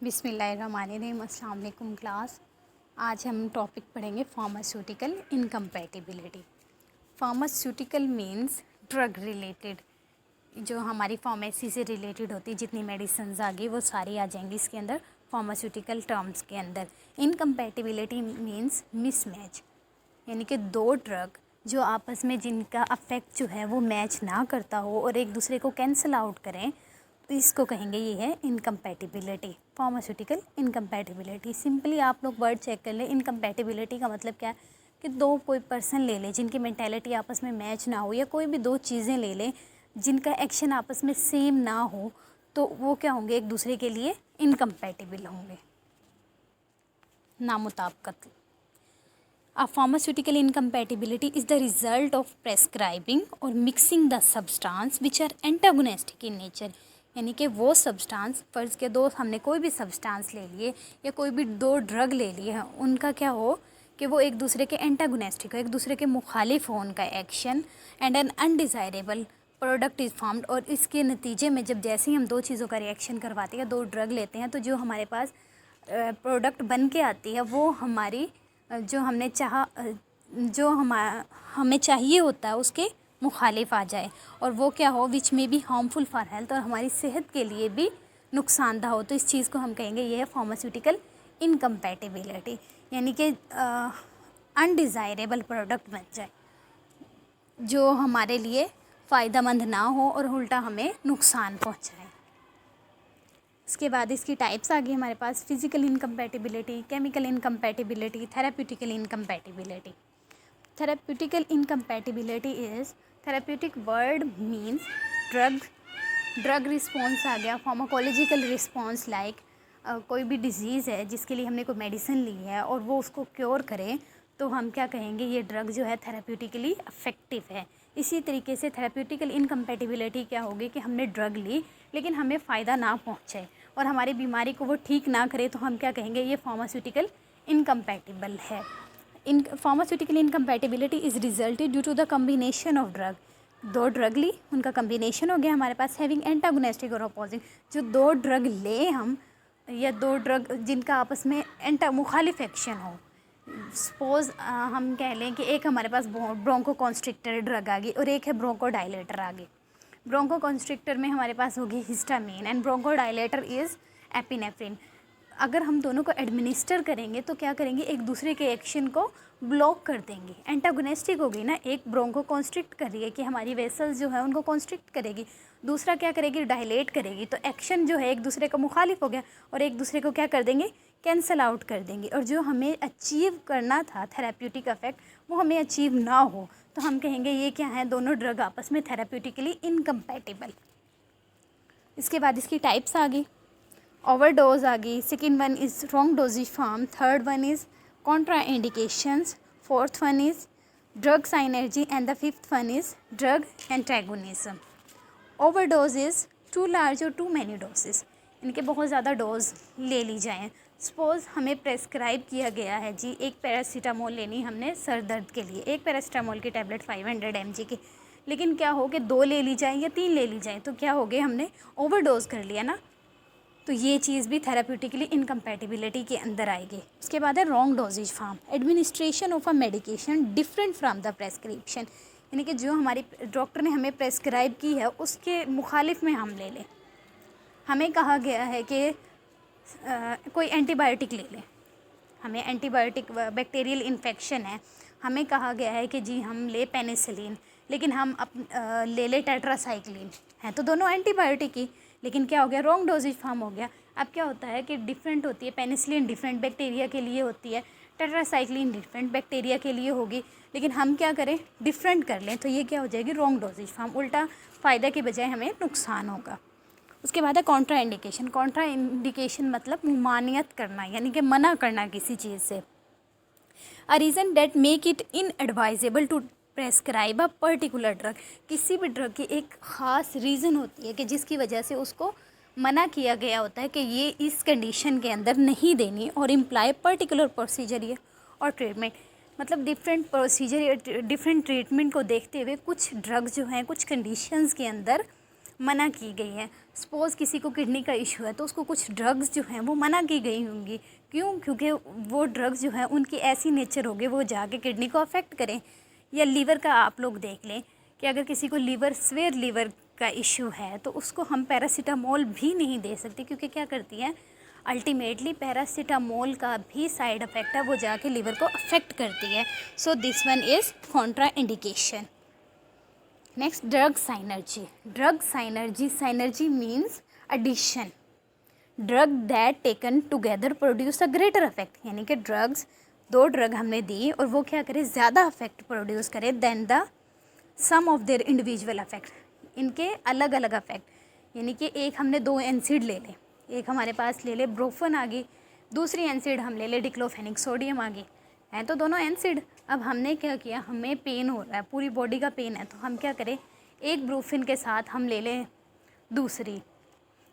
बिस्मिल्लाहिर्रहमानिर्रहीम। अस्सलाम वालेकुम क्लास। आज हम टॉपिक पढ़ेंगे pharmaceutical incompatibility. Pharmaceutical means drug related, जो हमारी फार्मेसी से रिलेटेड होती है, जितनी मेडिसिन आ गई वो सारी आ जाएंगी इसके अंदर फार्मास्यूटिकल टर्म्स के अंदर। इनकम्पैटिबिलिटी मींस मिसमैच, यानी कि दो ड्रग जो आपस में जिनका अफेक्ट जो है वो मैच ना करता हो और एक दूसरे को कैंसिल आउट करें, तो इसको कहेंगे ये है इनकम्पैटिबिलिटी, फार्मास्यूटिकल इनकम्पैटिबिलिटी। सिंपली आप लोग वर्ड चेक कर लें, इनकम्पैटिबिलिटी का मतलब क्या है कि दो कोई पर्सन ले लें जिनकी मेंटालिटी आपस में मैच ना हो, या कोई भी दो चीज़ें ले लें जिनका एक्शन आपस में सेम ना हो, तो वो क्या होंगे, एक दूसरे के लिए इनकम्पैटिबल होंगे, नामुताबिकत। A pharmaceutical incompatibility is the result of prescribing or mixing the substance which are antagonistic in nature। यानी कि वो सब्सटेंस, फ़र्ज़ के दो हमने कोई भी सब्सटेंस ले लिए या कोई भी दो ड्रग ले लिए हैं, उनका क्या हो कि वो एक दूसरे के एंटागोनिस्टिक हो, एक दूसरे के मुखालिफ हो उनका action, and an undesirable product is formed. और इसके नतीजे में जब जैसे ही हम दो चीज़ों का रिएक्शन करवाते हैं, दो ड्रग लेते हैं, तो जो हमारे पास प्रोडक्ट बन के आती है वो हमारी जो हमने जो हमें चाहिए होता है उसके मुखालिफ आ जाए, और वो क्या हो विच में बी हार्मफुल फॉर हेल्थ, और हमारी सेहत के लिए भी नुकसानदा हो, तो इस चीज़ को हम कहेंगे ये है फार्मास्यूटिकल इनकम्पैटिबिलिटी। यानी कि अनडिज़ायरेबल प्रोडक्ट बन जाए जो हमारे लिए फ़ायदेमंद ना हो और उल्टा हमें नुकसान पहुँचाए। इसके बाद इसकी टाइप्स आ गई हमारे पास, physical incompatibility, chemical incompatibility, therapeutical incompatibility. Therapeutical incompatibility is, therapeutic word means drug response आ गया, फार्माकोलॉजिकल रिस्पॉन्स लाइक कोई भी डिजीज़ है जिसके लिए हमने कोई मेडिसिन ली है और वो उसको क्योर करे, तो हम क्या कहेंगे, ये ड्रग जो है थेराप्यूटिकली इफ़ेक्टिव है। इसी तरीके से थेराप्यूटिकल इनकम्पैटिबिलिटी क्या होगी कि हमने ड्रग ली लेकिन हमें फ़ायदा ना पहुँचे और हमारी बीमारी को वो ठीक ना करे, तो हम क्या कहेंगे, ये फार्मास्यूटिकल इनकम्पैटिबल है। In pharmaceutical incompatibility is resulted due to the combination of drug. दो ड्रग ली, उनका कम्बिनेशन हो गया हमारे पास, हैविंग एंटागोनिस्टिक और अपोजिंग। जो दो ड्रग ले हम, या दो ड्रग जिनका आपस में मुखालिफ एक्शन हो, सपोज़ हम कह लें कि एक हमारे पास ब्रोंको कॉन्स्ट्रिक्टर ड्रग आ गई और एक है ब्रोंको डायलेटर आ गई। ब्रोंको कॉन्स्ट्रिक्टर में हमारे पास होगी histamine and bronchodilator is epinephrine. अगर हम दोनों को एडमिनिस्टर करेंगे तो क्या करेंगे, एक दूसरे के एक्शन को ब्लॉक कर देंगे। एंटागोनिस्टिक हो गई ना, एक ब्रोंको कॉन्स्ट्रिक्ट कर रही है कि हमारी वेसल्स जो है उनको कॉन्स्ट्रिक्ट करेगी, दूसरा क्या करेगी, डायलेट करेगी, तो एक्शन जो है एक दूसरे का मुखालिफ हो गया और एक दूसरे को क्या कर देंगे, कैंसल आउट कर देंगे। और जो हमें अचीव करना था थेराप्यूटिक इफेक्ट, वो हमें अचीव ना हो, तो हम कहेंगे ये क्या है, दोनों ड्रग आपस में थेराप्यूटिकली इनकम्पैटिबल। इसके बाद इसकी टाइप्स आ गई, ओवरडोज आ गई, second one is wrong dosages form, third one is contraindications, fourth one is drug synergy and the fifth one is drug antagonism. Overdose is too large और too many doses, इनके बहुत ज़्यादा dose ले ली जाएँ। Suppose हमें prescribe किया गया है जी, एक पैरासीटामोल लेनी हमने सर दर्द के लिए, एक पैरासीटामोल की टैबलेट 500 mg की, लेकिन क्या हो कि दो ले ली जाए या तीन ले ली जाए, तो क्या हो गया, हमने ओवरडोज कर लिया ना, तो ये चीज़ भी थेराप्यूटिकली इनकम्पैटिबिलिटी के अंदर आएगी। उसके बाद है wrong dosages form, administration of a medication different from the prescription, यानी कि जो हमारी डॉक्टर ने हमें प्रेस्क्राइब की है उसके मुखालिफ में हम ले लें। हमें कहा गया है कि कोई एंटीबायोटिक ले लें, हमें एंटीबायोटिक, बैक्टीरियल इन्फेक्शन है, हमें कहा गया है कि जी हम ले पेनिसिलिन, लेकिन हम ले ले टेट्रासाइक्लिन, हैं तो दोनों एंटीबायोटिक ही, लेकिन क्या हो गया, रॉन्ग डोजेज फॉर्म हो गया। अब क्या होता है कि डिफरेंट होती है, पेनिसिलिन डिफरेंट बैक्टीरिया के लिए होती है, टेट्रासाइक्लिन डिफरेंट बैक्टीरिया के लिए होगी, लेकिन हम क्या करें, डिफरेंट कर लें, तो ये क्या हो जाएगी, रॉन्ग डोजेज फॉर्म, उल्टा फ़ायदा के बजाय हमें नुकसान होगा। उसके बाद है कॉन्ट्रा इंडिकेशन। कॉन्ट्रा इंडिकेशन मतलब मुमानियत करना, यानी कि मना करना किसी चीज़ से। A reason that make it inadvisable to prescribe a particular drug, किसी भी ड्रग की एक ख़ास रीज़न होती है कि जिसकी वजह से उसको मना किया गया होता है कि ये इस कंडीशन के अंदर नहीं देनी, और इम्प्लाई पर्टिकुलर प्रोसीजर ये और ट्रीटमेंट, मतलब डिफरेंट प्रोसीजर या डिफरेंट ट्रीटमेंट को देखते हुए कुछ ड्रग जो हैं कुछ कंडीशंस के अंदर मना की गई है। सपोज़ किसी को किडनी का इशू है तो उसको कुछ ड्रग्स जो हैं वो मना की गई होंगी। क्यों? क्योंकि वो ड्रग्स जो हैं उनकी ऐसी नेचर होगी वो जाके किडनी को अफेक्ट करें। या लीवर का आप लोग देख लें कि अगर किसी को सीवियर लीवर का इशू है तो उसको हम पैरासीटामोल भी नहीं दे सकते, क्योंकि क्या करती है, अल्टीमेटली पैरासीटामोल का भी साइड इफ़ेक्ट है, वो जाके लीवर को अफेक्ट करती है। So this one is contraindication. Next, drug synergy. Drug synergy, synergy means addition. Drug that taken together produce a greater effect, यानी कि दो ड्रग हमने दी और वो क्या करे, ज़्यादा इफेक्ट प्रोड्यूस करे than the sum of their individual effect, इनके अलग अलग इफेक्ट। यानी कि एक हमने 2 एनसिड ले लें, एक हमारे पास ले ले ब्रोफन आ गई, दूसरी एनसिड हम ले ले डिक्लोफेनिक सोडियम आ गई, हैं तो दोनों एनसिड। अब हमने क्या किया, हमें पेन हो रहा है, पूरी बॉडी का पेन है, तो हम क्या करें, एक ब्रोफिन के साथ हम ले लें दूसरी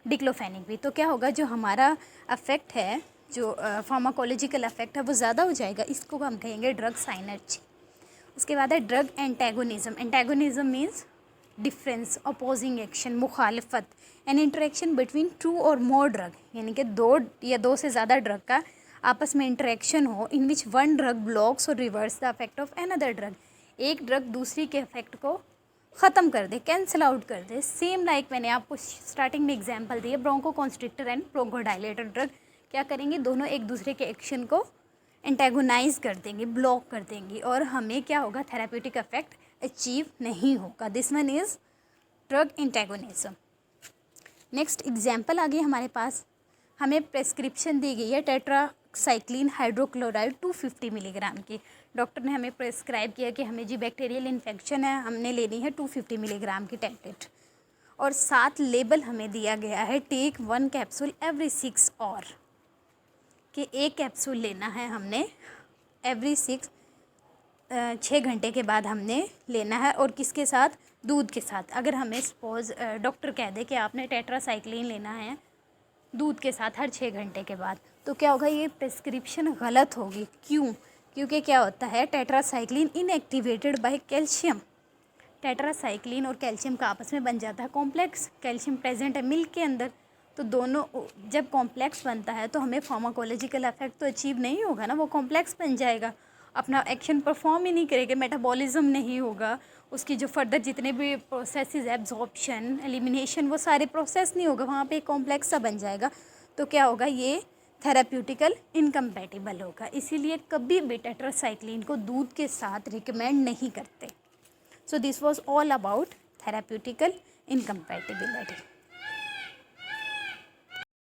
डिक्लोफेनिक भी, तो क्या होगा, जो हमारा अफेक्ट है, जो फार्माकोलॉजिकल अफेक्ट है वो ज़्यादा हो जाएगा। इसको हम कहेंगे ड्रग साइनर्जी। उसके बाद है drug antagonism. Antagonism means difference, opposing action, मुखालिफत, एन इंटरेक्शन बिटवीन 2 और मोर ड्रग, यानी कि 2 या 2 से ज़्यादा ड्रग का आपस में इंटरेक्शन हो, इन विच वन ड्रग ब्लॉक्स और reverse the effect of another drug. एक ड्रग दूसरी के इफेक्ट को ख़त्म कर दे, कैंसिल आउट कर दे। सेम लाइक मैंने आपको स्टार्टिंग में एग्जांपल दिए, ब्रोंकोकॉन्स्ट्रिक्टर एंड ब्रोंकोडायलेटर ड्रग क्या करेंगे, दोनों एक दूसरे के एक्शन को एंटेगोनाइज कर देंगे, ब्लॉक कर देंगी, और हमें क्या होगा, थेराप्यूटिक इफेक्ट अचीव नहीं होगा। This one is drug antagonism. Next example आ गई हमारे पास, हमें प्रेस्क्रिप्शन दी गई है टेट्रासाइक्लिन हाइड्रोक्लोराइड 250 मिलीग्राम की। डॉक्टर ने हमें प्रेस्क्राइब किया कि हमें जी बैक्टीरियल इन्फेक्शन है, हमने लेनी है 250 मिलीग्राम की टैबलेट, और साथ लेबल हमें दिया गया है टेक 1 कैप्सूल एवरी 6 आवर, कि एक कैप्सूल लेना है हमने एवरी 6 घंटे के बाद हमने लेना है, और किसके साथ, दूध के साथ। अगर हमें सपोज डॉक्टर कह दे कि आपने टेट्रासाइक्लिन लेना है दूध के साथ हर 6 घंटे के बाद, तो क्या होगा, ये प्रिस्क्रिप्शन गलत होगी। क्यों? क्योंकि क्या होता है, tetracycline inactivated by calcium, tetracycline और कैल्शियम का आपस में बन जाता है कॉम्प्लेक्स, कैल्शियम प्रेजेंट है मिल्क के अंदर, तो दोनों जब कॉम्प्लेक्स बनता है तो हमें फार्माकोलॉजिकल इफेक्ट तो अचीव नहीं होगा ना, वो कॉम्प्लेक्स बन जाएगा, अपना एक्शन परफॉर्म ही नहीं करेगा, मेटाबॉलिज्म नहीं होगा, उसकी जो फर्दर जितने भी प्रोसेसेस, एब्जॉर्प्शन, एलिमिनेशन, वो सारे प्रोसेस नहीं होगा, वहाँ पे एक कॉम्प्लेक्स सा बन जाएगा, तो क्या होगा, ये थेराप्यूटिकल इनकम्पैटिबल होगा। इसीलिए कभी भी टेट्रासाइक्लिन को दूध के साथ रिकमेंड नहीं करते। So this was all about therapeutical incompatibility.